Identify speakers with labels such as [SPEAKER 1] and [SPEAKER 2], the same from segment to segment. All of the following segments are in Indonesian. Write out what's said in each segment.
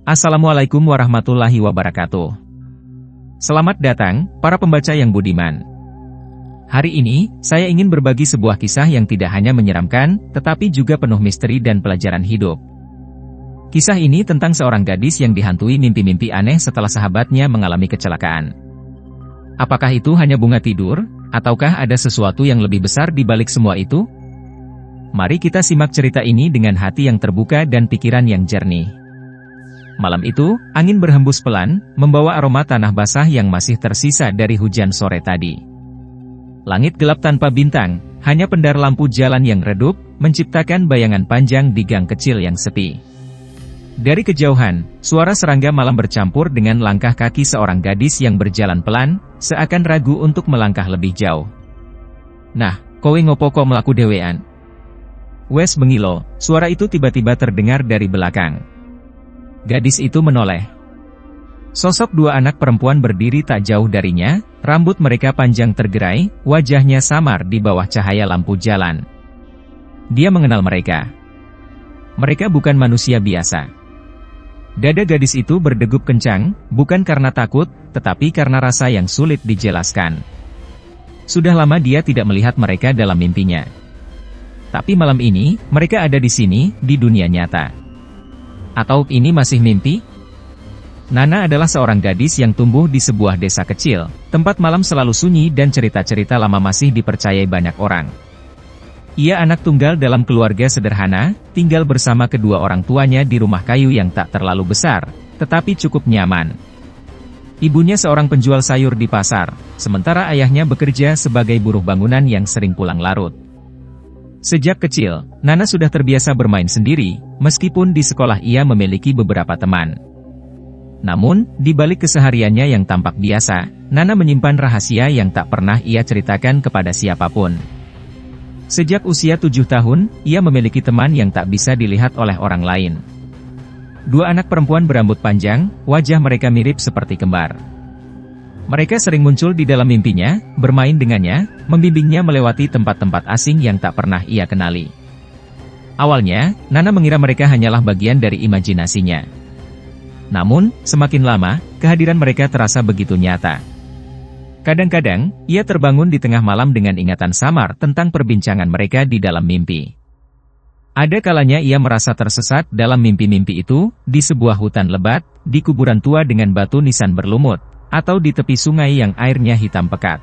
[SPEAKER 1] Assalamualaikum warahmatullahi wabarakatuh. Selamat datang, para pembaca yang budiman. Hari ini, saya ingin berbagi sebuah kisah yang tidak hanya menyeramkan, tetapi juga penuh misteri dan pelajaran hidup. Kisah ini tentang seorang gadis yang dihantui mimpi-mimpi aneh setelah sahabatnya mengalami kecelakaan. Apakah itu hanya bunga tidur, ataukah ada sesuatu yang lebih besar di balik semua itu? Mari kita simak cerita ini dengan hati yang terbuka dan pikiran yang jernih. Malam itu, angin berhembus pelan, membawa aroma tanah basah yang masih tersisa dari hujan sore tadi. Langit gelap tanpa bintang, hanya pendar lampu jalan yang redup, menciptakan bayangan panjang di gang kecil yang sepi. Dari kejauhan, suara serangga malam bercampur dengan langkah kaki seorang gadis yang berjalan pelan, seakan ragu untuk melangkah lebih jauh. "Nah, kowe ngopo kok melaku dewean?" Wes bengilo, suara itu tiba-tiba terdengar dari belakang. Gadis itu menoleh. Sosok dua anak perempuan berdiri tak jauh darinya, rambut mereka panjang tergerai, wajahnya samar di bawah cahaya lampu jalan. Dia mengenal mereka. Mereka bukan manusia biasa. Dada gadis itu berdegup kencang, bukan karena takut, tetapi karena rasa yang sulit dijelaskan. Sudah lama dia tidak melihat mereka dalam mimpinya. Tapi malam ini, mereka ada di sini, di dunia nyata. Atau ini masih mimpi? Nana adalah seorang gadis yang tumbuh di sebuah desa kecil, tempat malam selalu sunyi dan cerita-cerita lama masih dipercayai banyak orang. Ia anak tunggal dalam keluarga sederhana, tinggal bersama kedua orang tuanya di rumah kayu yang tak terlalu besar, tetapi cukup nyaman. Ibunya seorang penjual sayur di pasar, sementara ayahnya bekerja sebagai buruh bangunan yang sering pulang larut. Sejak kecil, Nana sudah terbiasa bermain sendiri, meskipun di sekolah ia memiliki beberapa teman. Namun, di balik kesehariannya yang tampak biasa, Nana menyimpan rahasia yang tak pernah ia ceritakan kepada siapapun. Sejak usia 7 tahun, ia memiliki teman yang tak bisa dilihat oleh orang lain. Dua anak perempuan berambut panjang, wajah mereka mirip seperti kembar. Mereka sering muncul di dalam mimpinya, bermain dengannya, membimbingnya melewati tempat-tempat asing yang tak pernah ia kenali. Awalnya, Nana mengira mereka hanyalah bagian dari imajinasinya. Namun, semakin lama, kehadiran mereka terasa begitu nyata. Kadang-kadang, ia terbangun di tengah malam dengan ingatan samar tentang perbincangan mereka di dalam mimpi. Ada kalanya ia merasa tersesat dalam mimpi-mimpi itu, di sebuah hutan lebat, di kuburan tua dengan batu nisan berlumut, atau di tepi sungai yang airnya hitam pekat.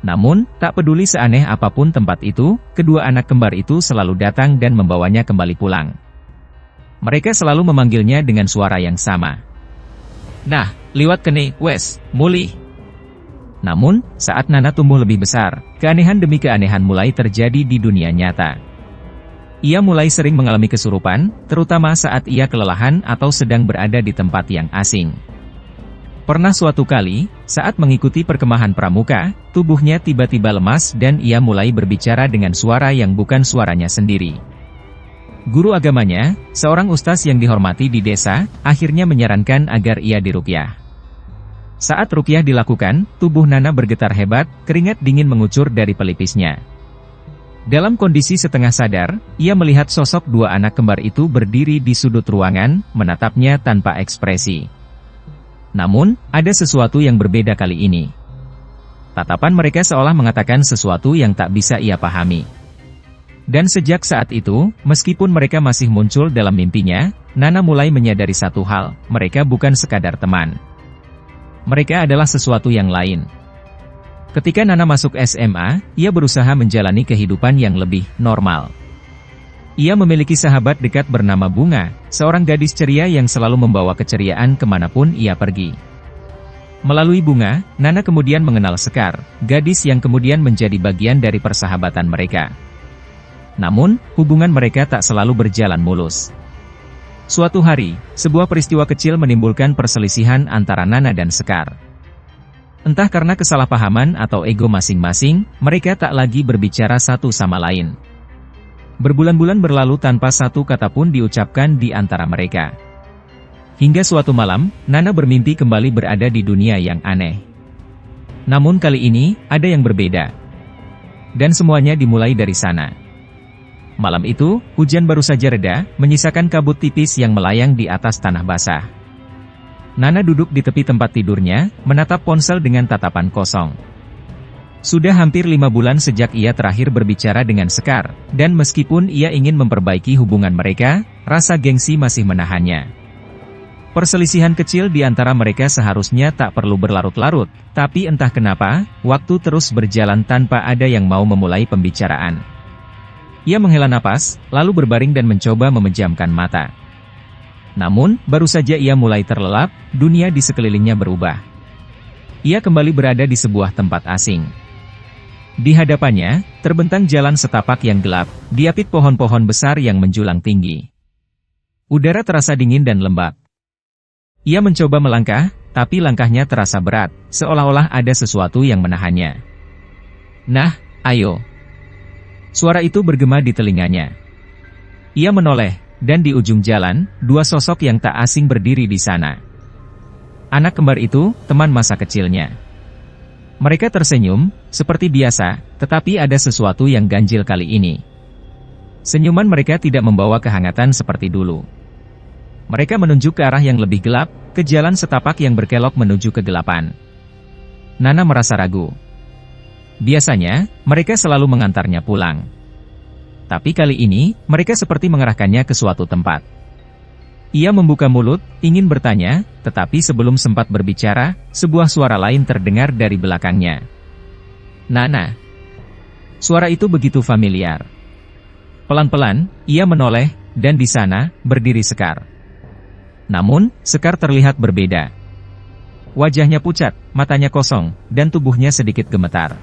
[SPEAKER 1] Namun, tak peduli seaneh apapun tempat itu, kedua anak kembar itu selalu datang dan membawanya kembali pulang. Mereka selalu memanggilnya dengan suara yang sama. "Nah, liwat kene, wes, muli." Namun, saat Nana tumbuh lebih besar, keanehan demi keanehan mulai terjadi di dunia nyata. Ia mulai sering mengalami kesurupan, terutama saat ia kelelahan atau sedang berada di tempat yang asing. Pernah suatu kali, saat mengikuti perkemahan pramuka, tubuhnya tiba-tiba lemas dan ia mulai berbicara dengan suara yang bukan suaranya sendiri. Guru agamanya, seorang ustaz yang dihormati di desa, akhirnya menyarankan agar ia diruqyah. Saat ruqyah dilakukan, tubuh Nana bergetar hebat, keringat dingin mengucur dari pelipisnya. Dalam kondisi setengah sadar, ia melihat sosok dua anak kembar itu berdiri di sudut ruangan, menatapnya tanpa ekspresi. Namun, ada sesuatu yang berbeda kali ini. Tatapan mereka seolah mengatakan sesuatu yang tak bisa ia pahami. Dan sejak saat itu, meskipun mereka masih muncul dalam mimpinya, Nana mulai menyadari satu hal, mereka bukan sekadar teman. Mereka adalah sesuatu yang lain. Ketika Nana masuk SMA, ia berusaha menjalani kehidupan yang lebih normal. Ia memiliki sahabat dekat bernama Bunga, seorang gadis ceria yang selalu membawa keceriaan kemanapun ia pergi. Melalui Bunga, Nana kemudian mengenal Sekar, gadis yang kemudian menjadi bagian dari persahabatan mereka. Namun, hubungan mereka tak selalu berjalan mulus. Suatu hari, sebuah peristiwa kecil menimbulkan perselisihan antara Nana dan Sekar. Entah karena kesalahpahaman atau ego masing-masing, mereka tak lagi berbicara satu sama lain. Berbulan-bulan berlalu tanpa satu kata pun diucapkan di antara mereka. Hingga suatu malam, Nana bermimpi kembali berada di dunia yang aneh. Namun kali ini, ada yang berbeda. Dan semuanya dimulai dari sana. Malam itu, hujan baru saja reda, menyisakan kabut tipis yang melayang di atas tanah basah. Nana duduk di tepi tempat tidurnya, menatap ponsel dengan tatapan kosong. Sudah hampir 5 bulan sejak ia terakhir berbicara dengan Sekar, dan meskipun ia ingin memperbaiki hubungan mereka, rasa gengsi masih menahannya. Perselisihan kecil di antara mereka seharusnya tak perlu berlarut-larut, tapi entah kenapa, waktu terus berjalan tanpa ada yang mau memulai pembicaraan. Ia menghela napas, lalu berbaring dan mencoba memejamkan mata. Namun, baru saja ia mulai terlelap, dunia di sekelilingnya berubah. Ia kembali berada di sebuah tempat asing. Di hadapannya, terbentang jalan setapak yang gelap, diapit pohon-pohon besar yang menjulang tinggi. Udara terasa dingin dan lembab. Ia mencoba melangkah, tapi langkahnya terasa berat, seolah-olah ada sesuatu yang menahannya. "Nah, ayo." Suara itu bergema di telinganya. Ia menoleh, dan di ujung jalan, 2 sosok yang tak asing berdiri di sana. Anak kembar itu, teman masa kecilnya. Mereka tersenyum, seperti biasa, tetapi ada sesuatu yang ganjil kali ini. Senyuman mereka tidak membawa kehangatan seperti dulu. Mereka menunjuk ke arah yang lebih gelap, ke jalan setapak yang berkelok menuju kegelapan. Nana merasa ragu. Biasanya, mereka selalu mengantarnya pulang. Tapi kali ini, mereka seperti mengerahkannya ke suatu tempat. Ia membuka mulut, ingin bertanya, tetapi sebelum sempat berbicara, sebuah suara lain terdengar dari belakangnya. "Nana." Suara itu begitu familiar. Pelan-pelan, ia menoleh, dan di sana, berdiri Sekar. Namun, Sekar terlihat berbeda. Wajahnya pucat, matanya kosong, dan tubuhnya sedikit gemetar.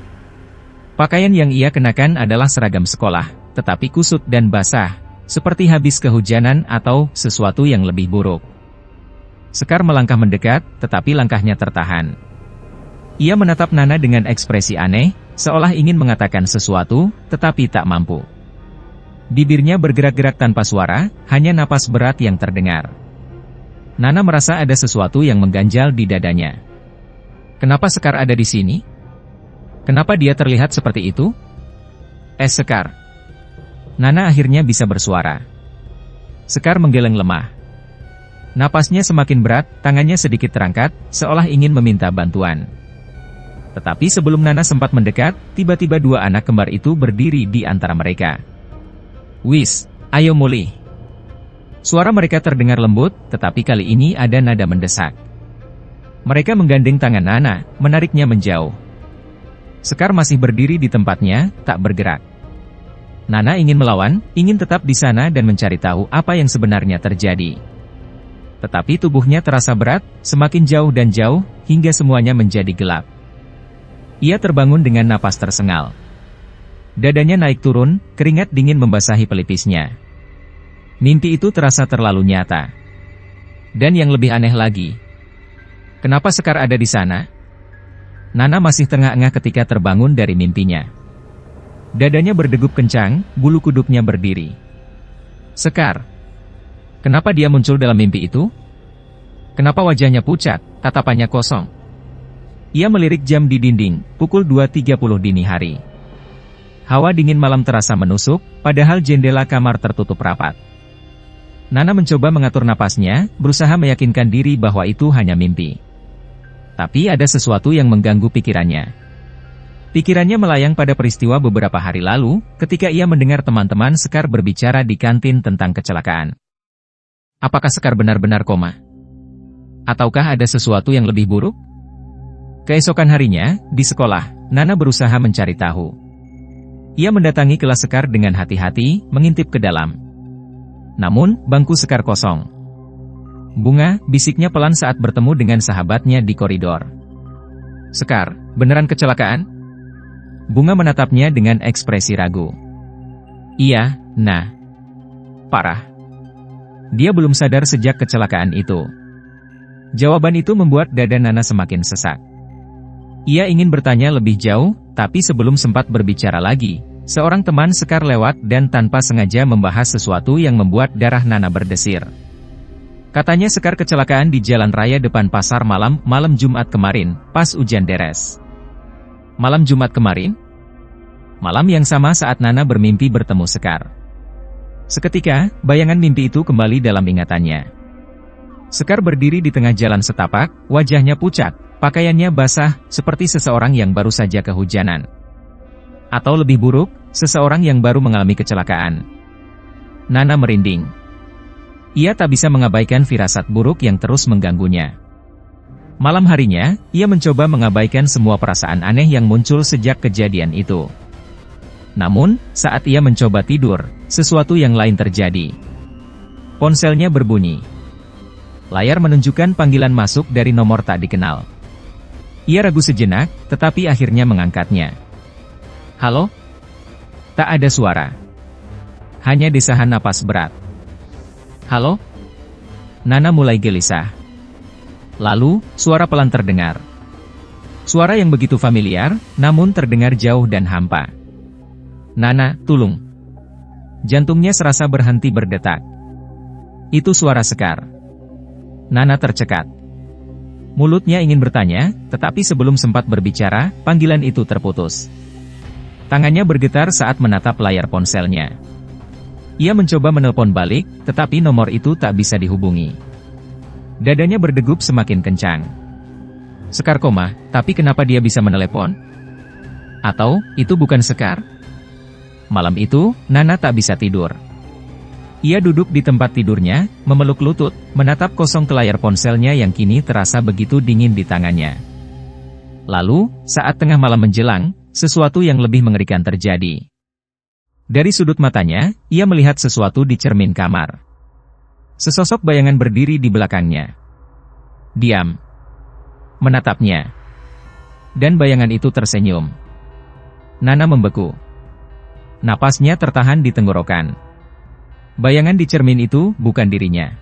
[SPEAKER 1] Pakaian yang ia kenakan adalah seragam sekolah, tetapi kusut dan basah, seperti habis kehujanan atau sesuatu yang lebih buruk. Sekar melangkah mendekat, tetapi langkahnya tertahan. Ia menatap Nana dengan ekspresi aneh, seolah ingin mengatakan sesuatu, tetapi tak mampu. Bibirnya bergerak-gerak tanpa suara, hanya napas berat yang terdengar. Nana merasa ada sesuatu yang mengganjal di dadanya. Kenapa Sekar ada di sini? Kenapa dia terlihat seperti itu? Sekar. Nana akhirnya bisa bersuara. Sekar menggeleng lemah. Napasnya semakin berat, tangannya sedikit terangkat, seolah ingin meminta bantuan. Tetapi sebelum Nana sempat mendekat, tiba-tiba 2 anak kembar itu berdiri di antara mereka. "Wis, ayo mulih." Suara mereka terdengar lembut, tetapi kali ini ada nada mendesak. Mereka menggandeng tangan Nana, menariknya menjauh. Sekar masih berdiri di tempatnya, tak bergerak. Nana ingin melawan, ingin tetap di sana dan mencari tahu apa yang sebenarnya terjadi. Tetapi tubuhnya terasa berat, semakin jauh dan jauh, hingga semuanya menjadi gelap. Ia terbangun dengan napas tersengal. Dadanya naik turun, keringat dingin membasahi pelipisnya. Mimpi itu terasa terlalu nyata. Dan yang lebih aneh lagi, kenapa Sekar ada di sana? Nana masih terengah-engah ketika terbangun dari mimpinya. Dadanya berdegup kencang, bulu kuduknya berdiri. Sekar. Kenapa dia muncul dalam mimpi itu? Kenapa wajahnya pucat, tatapannya kosong? Ia melirik jam di dinding, pukul 2.30 dini hari. Hawa dingin malam terasa menusuk, padahal jendela kamar tertutup rapat. Nana mencoba mengatur napasnya, berusaha meyakinkan diri bahwa itu hanya mimpi. Tapi ada sesuatu yang mengganggu pikirannya. Pikirannya melayang pada peristiwa beberapa hari lalu, ketika ia mendengar teman-teman Sekar berbicara di kantin tentang kecelakaan. Apakah Sekar benar-benar koma? Ataukah ada sesuatu yang lebih buruk? Keesokan harinya, di sekolah, Nana berusaha mencari tahu. Ia mendatangi kelas Sekar dengan hati-hati, mengintip ke dalam. Namun, bangku Sekar kosong. "Bunga," bisiknya pelan saat bertemu dengan sahabatnya di koridor. "Sekar, beneran kecelakaan?" Bunga menatapnya dengan ekspresi ragu. "Iya, nah. Parah." Dia belum sadar sejak kecelakaan itu. Jawaban itu membuat dada Nana semakin sesak. Ia ingin bertanya lebih jauh, tapi sebelum sempat berbicara lagi, seorang teman Sekar lewat dan tanpa sengaja membahas sesuatu yang membuat darah Nana berdesir. Katanya Sekar kecelakaan di jalan raya depan pasar malam Jumat kemarin, pas hujan deras. Malam Jumat kemarin? Malam yang sama saat Nana bermimpi bertemu Sekar. Seketika, bayangan mimpi itu kembali dalam ingatannya. Sekar berdiri di tengah jalan setapak, wajahnya pucat, pakaiannya basah, seperti seseorang yang baru saja kehujanan. Atau lebih buruk, seseorang yang baru mengalami kecelakaan. Nana merinding. Ia tak bisa mengabaikan firasat buruk yang terus mengganggunya. Malam harinya, ia mencoba mengabaikan semua perasaan aneh yang muncul sejak kejadian itu. Namun, saat ia mencoba tidur, sesuatu yang lain terjadi. Ponselnya berbunyi. Layar menunjukkan panggilan masuk dari nomor tak dikenal. Ia ragu sejenak, tetapi akhirnya mengangkatnya. Halo? Tak ada suara. Hanya desahan napas berat. Halo? Nana mulai gelisah. Lalu, suara pelan terdengar. Suara yang begitu familiar, namun terdengar jauh dan hampa. Nana, tulung. Jantungnya serasa berhenti berdetak. Itu suara Sekar. Nana tercekat. Mulutnya ingin bertanya, tetapi sebelum sempat berbicara, panggilan itu terputus. Tangannya bergetar saat menatap layar ponselnya. Ia mencoba menelpon balik, tetapi nomor itu tak bisa dihubungi. Dadanya berdegup semakin kencang. Sekar koma, tapi kenapa dia bisa menelepon? Atau, itu bukan Sekar? Malam itu, Nana tak bisa tidur. Ia duduk di tempat tidurnya, memeluk lutut, menatap kosong ke layar ponselnya yang kini terasa begitu dingin di tangannya. Lalu, saat tengah malam menjelang, sesuatu yang lebih mengerikan terjadi. Dari sudut matanya, ia melihat sesuatu di cermin kamar. Sesosok bayangan berdiri di belakangnya. Diam. Menatapnya. Dan bayangan itu tersenyum. Nana membeku. Napasnya tertahan di tenggorokan. Bayangan di cermin itu bukan dirinya.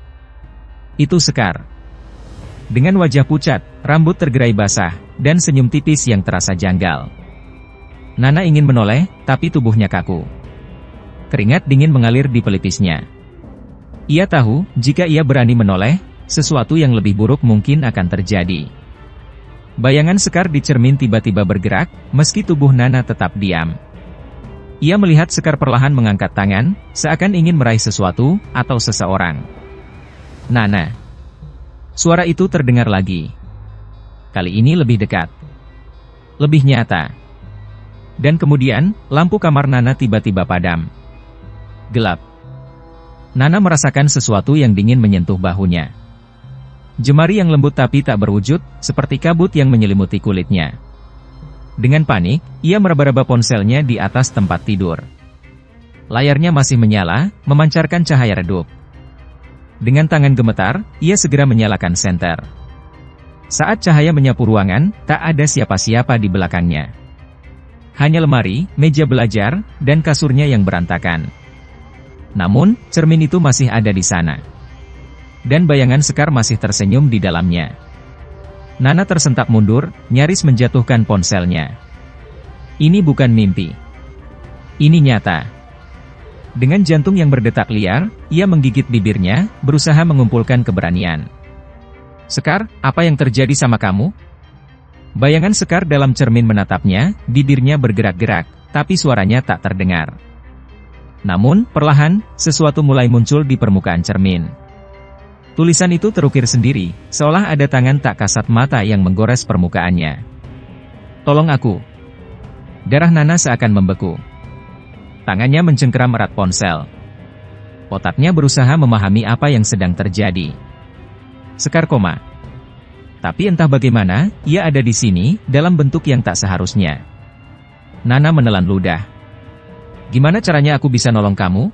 [SPEAKER 1] Itu Sekar. Dengan wajah pucat, rambut tergerai basah, dan senyum tipis yang terasa janggal. Nana ingin menoleh, tapi tubuhnya kaku. Keringat dingin mengalir di pelipisnya. Ia tahu, jika ia berani menoleh, sesuatu yang lebih buruk mungkin akan terjadi. Bayangan Sekar di cermin tiba-tiba bergerak, meski tubuh Nana tetap diam. Ia melihat Sekar perlahan mengangkat tangan, seakan ingin meraih sesuatu, atau seseorang. Nana. Suara itu terdengar lagi. Kali ini lebih dekat. Lebih nyata. Dan kemudian, lampu kamar Nana tiba-tiba padam. Gelap. Nana merasakan sesuatu yang dingin menyentuh bahunya. Jemari yang lembut tapi tak berwujud, seperti kabut yang menyelimuti kulitnya. Dengan panik, ia meraba-raba ponselnya di atas tempat tidur. Layarnya masih menyala, memancarkan cahaya redup. Dengan tangan gemetar, ia segera menyalakan senter. Saat cahaya menyapu ruangan, tak ada siapa-siapa di belakangnya. Hanya lemari, meja belajar, dan kasurnya yang berantakan. Namun, cermin itu masih ada di sana. Dan bayangan Sekar masih tersenyum di dalamnya. Nana tersentak mundur, nyaris menjatuhkan ponselnya. Ini bukan mimpi. Ini nyata. Dengan jantung yang berdetak liar, ia menggigit bibirnya, berusaha mengumpulkan keberanian. Sekar, apa yang terjadi sama kamu? Bayangan Sekar dalam cermin menatapnya, bibirnya bergerak-gerak, tapi suaranya tak terdengar. Namun, perlahan, sesuatu mulai muncul di permukaan cermin. Tulisan itu terukir sendiri, seolah ada tangan tak kasat mata yang menggores permukaannya. Tolong aku. Darah Nana seakan membeku. Tangannya mencengkeram erat ponsel. Otaknya berusaha memahami apa yang sedang terjadi. Sekar koma. Tapi entah bagaimana, ia ada di sini, dalam bentuk yang tak seharusnya. Nana menelan ludah. Gimana caranya aku bisa nolong kamu?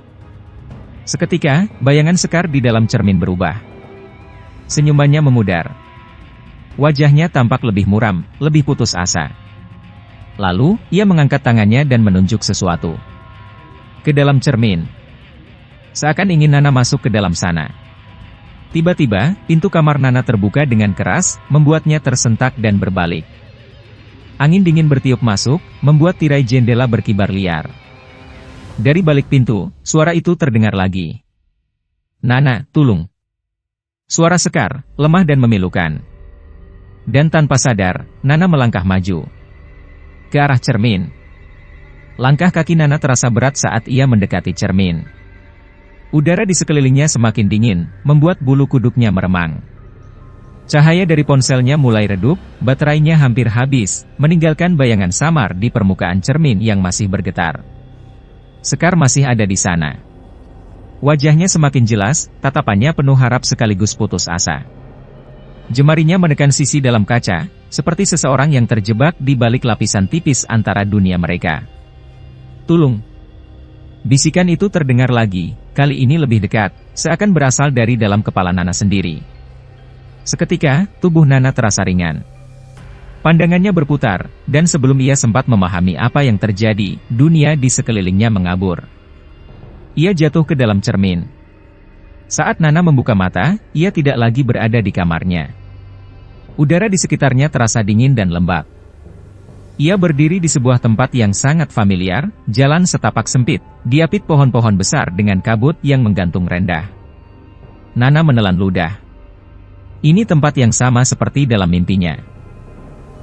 [SPEAKER 1] Seketika, bayangan Sekar di dalam cermin berubah. Senyumannya memudar. Wajahnya tampak lebih muram, lebih putus asa. Lalu, ia mengangkat tangannya dan menunjuk sesuatu. Ke dalam cermin. Seakan ingin Nana masuk ke dalam sana. Tiba-tiba, pintu kamar Nana terbuka dengan keras, membuatnya tersentak dan berbalik. Angin dingin bertiup masuk, membuat tirai jendela berkibar liar. Dari balik pintu, suara itu terdengar lagi. Nana, tulung. Suara Sekar, lemah dan memilukan. Dan tanpa sadar, Nana melangkah maju. Ke arah cermin. Langkah kaki Nana terasa berat saat ia mendekati cermin. Udara di sekelilingnya semakin dingin, membuat bulu kuduknya meremang. Cahaya dari ponselnya mulai redup, baterainya hampir habis, meninggalkan bayangan samar di permukaan cermin yang masih bergetar. Sekar masih ada di sana. Wajahnya semakin jelas, tatapannya penuh harap sekaligus putus asa. Jemarinya menekan sisi dalam kaca, seperti seseorang yang terjebak di balik lapisan tipis antara dunia mereka. "Tulung!" Bisikan itu terdengar lagi, kali ini lebih dekat, seakan berasal dari dalam kepala Nana sendiri. Seketika, tubuh Nana terasa ringan. Pandangannya berputar, dan sebelum ia sempat memahami apa yang terjadi, dunia di sekelilingnya mengabur. Ia jatuh ke dalam cermin. Saat Nana membuka mata, ia tidak lagi berada di kamarnya. Udara di sekitarnya terasa dingin dan lembab. Ia berdiri di sebuah tempat yang sangat familiar, jalan setapak sempit, diapit pohon-pohon besar dengan kabut yang menggantung rendah. Nana menelan ludah. Ini tempat yang sama seperti dalam mimpinya.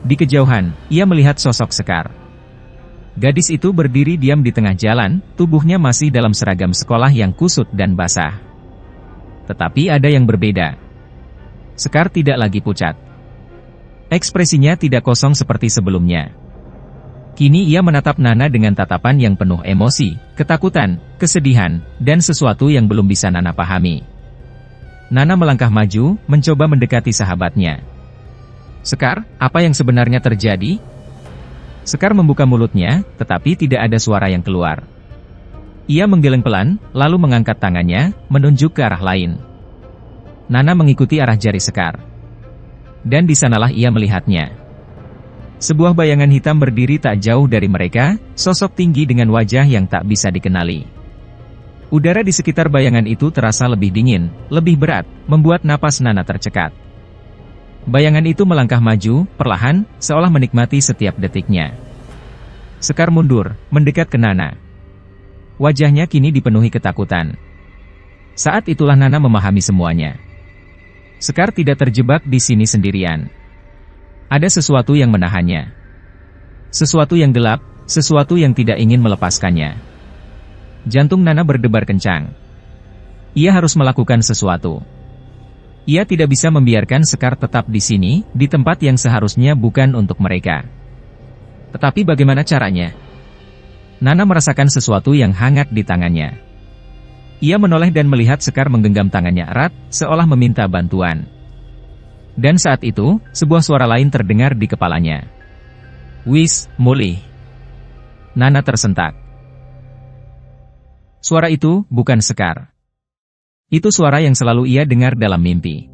[SPEAKER 1] Di kejauhan, ia melihat sosok Sekar. Gadis itu berdiri diam di tengah jalan, tubuhnya masih dalam seragam sekolah yang kusut dan basah. Tetapi ada yang berbeda. Sekar tidak lagi pucat. Ekspresinya tidak kosong seperti sebelumnya. Kini ia menatap Nana dengan tatapan yang penuh emosi, ketakutan, kesedihan, dan sesuatu yang belum bisa Nana pahami. Nana melangkah maju, mencoba mendekati sahabatnya. "Sekar, apa yang sebenarnya terjadi?" Sekar membuka mulutnya, tetapi tidak ada suara yang keluar. Ia menggeleng pelan, lalu mengangkat tangannya, menunjuk ke arah lain. Nana mengikuti arah jari Sekar. Dan di sanalah ia melihatnya. Sebuah bayangan hitam berdiri tak jauh dari mereka, sosok tinggi dengan wajah yang tak bisa dikenali. Udara di sekitar bayangan itu terasa lebih dingin, lebih berat, membuat napas Nana tercekat. Bayangan itu melangkah maju, perlahan, seolah menikmati setiap detiknya. Sekar mundur, mendekat ke Nana. Wajahnya kini dipenuhi ketakutan. Saat itulah Nana memahami semuanya. Sekar tidak terjebak di sini sendirian. Ada sesuatu yang menahannya. Sesuatu yang gelap, sesuatu yang tidak ingin melepaskannya. Jantung Nana berdebar kencang. Ia harus melakukan sesuatu. Ia tidak bisa membiarkan Sekar tetap di sini, di tempat yang seharusnya bukan untuk mereka. Tetapi bagaimana caranya? Nana merasakan sesuatu yang hangat di tangannya. Ia menoleh dan melihat Sekar menggenggam tangannya erat, seolah meminta bantuan. Dan saat itu, sebuah suara lain terdengar di kepalanya. "Wis, mulih." Nana tersentak. Suara itu bukan Sekar. Itu suara yang selalu ia dengar dalam mimpi.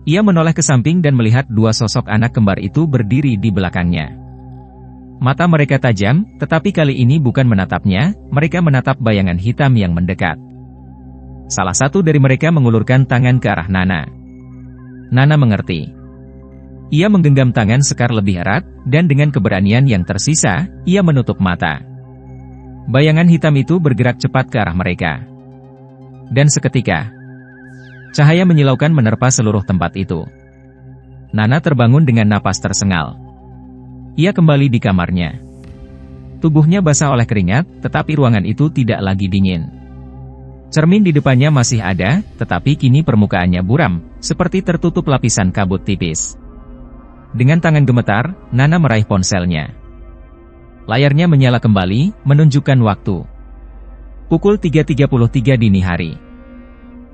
[SPEAKER 1] Ia menoleh ke samping dan melihat dua sosok anak kembar itu berdiri di belakangnya. Mata mereka tajam, tetapi kali ini bukan menatapnya, mereka menatap bayangan hitam yang mendekat. Salah satu dari mereka mengulurkan tangan ke arah Nana. Nana mengerti. Ia menggenggam tangan Sekar lebih erat, dan dengan keberanian yang tersisa, ia menutup mata. Bayangan hitam itu bergerak cepat ke arah mereka. Dan seketika, cahaya menyilaukan menerpa seluruh tempat itu. Nana terbangun dengan napas tersengal. Ia kembali di kamarnya. Tubuhnya basah oleh keringat, tetapi ruangan itu tidak lagi dingin. Cermin di depannya masih ada, tetapi kini permukaannya buram, seperti tertutup lapisan kabut tipis. Dengan tangan gemetar, Nana meraih ponselnya. Layarnya menyala kembali, menunjukkan waktu. Pukul 3.33 dini hari.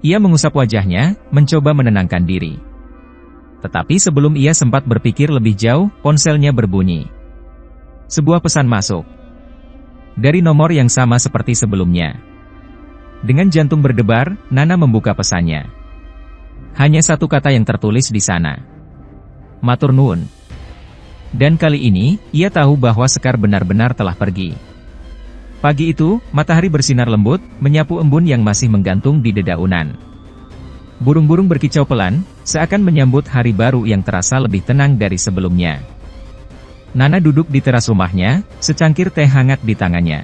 [SPEAKER 1] Ia mengusap wajahnya, mencoba menenangkan diri. Tetapi sebelum ia sempat berpikir lebih jauh, ponselnya berbunyi. Sebuah pesan masuk. Dari nomor yang sama seperti sebelumnya. Dengan jantung berdebar, Nana membuka pesannya. Hanya satu kata yang tertulis di sana. "Matur nuwun." Dan kali ini, ia tahu bahwa Sekar benar-benar telah pergi. Pagi itu, matahari bersinar lembut, menyapu embun yang masih menggantung di dedaunan. Burung-burung berkicau pelan, seakan menyambut hari baru yang terasa lebih tenang dari sebelumnya. Nana duduk di teras rumahnya, secangkir teh hangat di tangannya.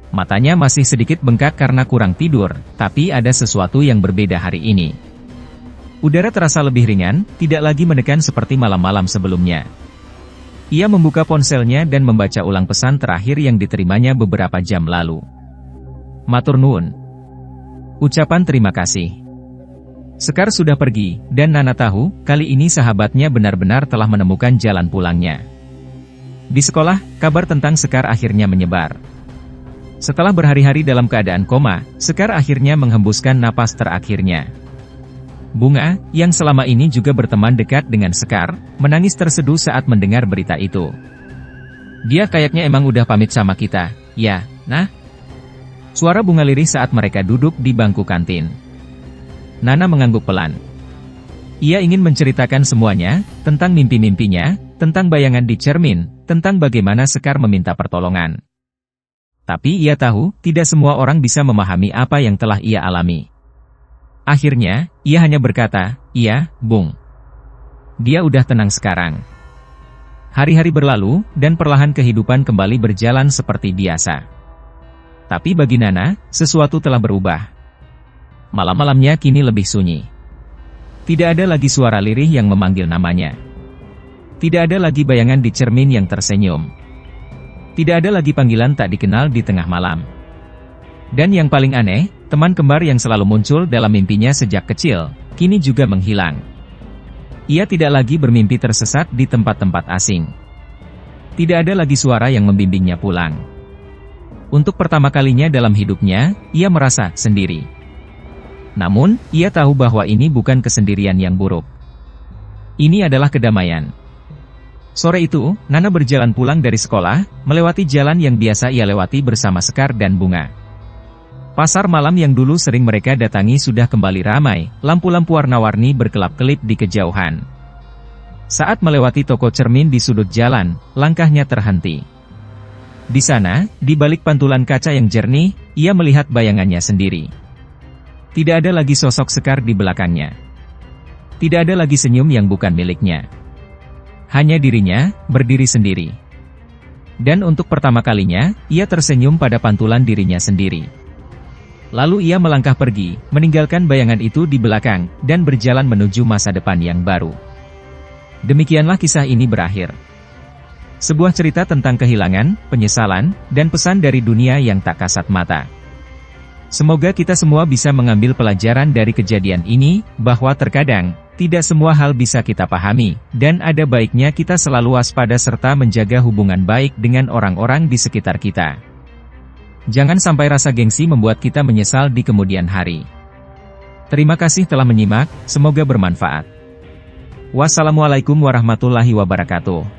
[SPEAKER 1] Matanya masih sedikit bengkak karena kurang tidur, tapi ada sesuatu yang berbeda hari ini. Udara terasa lebih ringan, tidak lagi menekan seperti malam-malam sebelumnya. Ia membuka ponselnya dan membaca ulang pesan terakhir yang diterimanya beberapa jam lalu. "Matur nuwun." Ucapan terima kasih. Sekar sudah pergi, dan Nana tahu, kali ini sahabatnya benar-benar telah menemukan jalan pulangnya. Di sekolah, kabar tentang Sekar akhirnya menyebar. Setelah berhari-hari dalam keadaan koma, Sekar akhirnya menghembuskan napas terakhirnya. Bunga, yang selama ini juga berteman dekat dengan Sekar, menangis terseduh saat mendengar berita itu. Dia kayaknya emang udah pamit sama kita, ya, nah? Suara Bunga lirih saat mereka duduk di bangku kantin. Nana mengangguk pelan. Ia ingin menceritakan semuanya, tentang mimpi-mimpinya, tentang bayangan di cermin, tentang bagaimana Sekar meminta pertolongan. Tapi ia tahu, tidak semua orang bisa memahami apa yang telah ia alami. Akhirnya, ia hanya berkata, "Iya, Bung. Dia udah tenang sekarang." Hari-hari berlalu, dan perlahan kehidupan kembali berjalan seperti biasa. Tapi bagi Nana, sesuatu telah berubah. Malam-malamnya kini lebih sunyi. Tidak ada lagi suara lirih yang memanggil namanya. Tidak ada lagi bayangan di cermin yang tersenyum. Tidak ada lagi panggilan tak dikenal di tengah malam. Dan yang paling aneh, teman kembar yang selalu muncul dalam mimpinya sejak kecil, kini juga menghilang. Ia tidak lagi bermimpi tersesat di tempat-tempat asing. Tidak ada lagi suara yang membimbingnya pulang. Untuk pertama kalinya dalam hidupnya, ia merasa sendiri. Namun, ia tahu bahwa ini bukan kesendirian yang buruk. Ini adalah kedamaian. Sore itu, Nana berjalan pulang dari sekolah, melewati jalan yang biasa ia lewati bersama Sekar dan Bunga. Pasar malam yang dulu sering mereka datangi sudah kembali ramai, lampu-lampu warna-warni berkelap-kelip di kejauhan. Saat melewati toko cermin di sudut jalan, langkahnya terhenti. Di sana, di balik pantulan kaca yang jernih, ia melihat bayangannya sendiri. Tidak ada lagi sosok Sekar di belakangnya. Tidak ada lagi senyum yang bukan miliknya. Hanya dirinya, berdiri sendiri. Dan untuk pertama kalinya, ia tersenyum pada pantulan dirinya sendiri. Lalu ia melangkah pergi, meninggalkan bayangan itu di belakang, dan berjalan menuju masa depan yang baru. Demikianlah kisah ini berakhir. Sebuah cerita tentang kehilangan, penyesalan, dan pesan dari dunia yang tak kasat mata. Semoga kita semua bisa mengambil pelajaran dari kejadian ini, bahwa terkadang, tidak semua hal bisa kita pahami, dan ada baiknya kita selalu waspada serta menjaga hubungan baik dengan orang-orang di sekitar kita. Jangan sampai rasa gengsi membuat kita menyesal di kemudian hari. Terima kasih telah menyimak, semoga bermanfaat. Wassalamualaikum warahmatullahi wabarakatuh.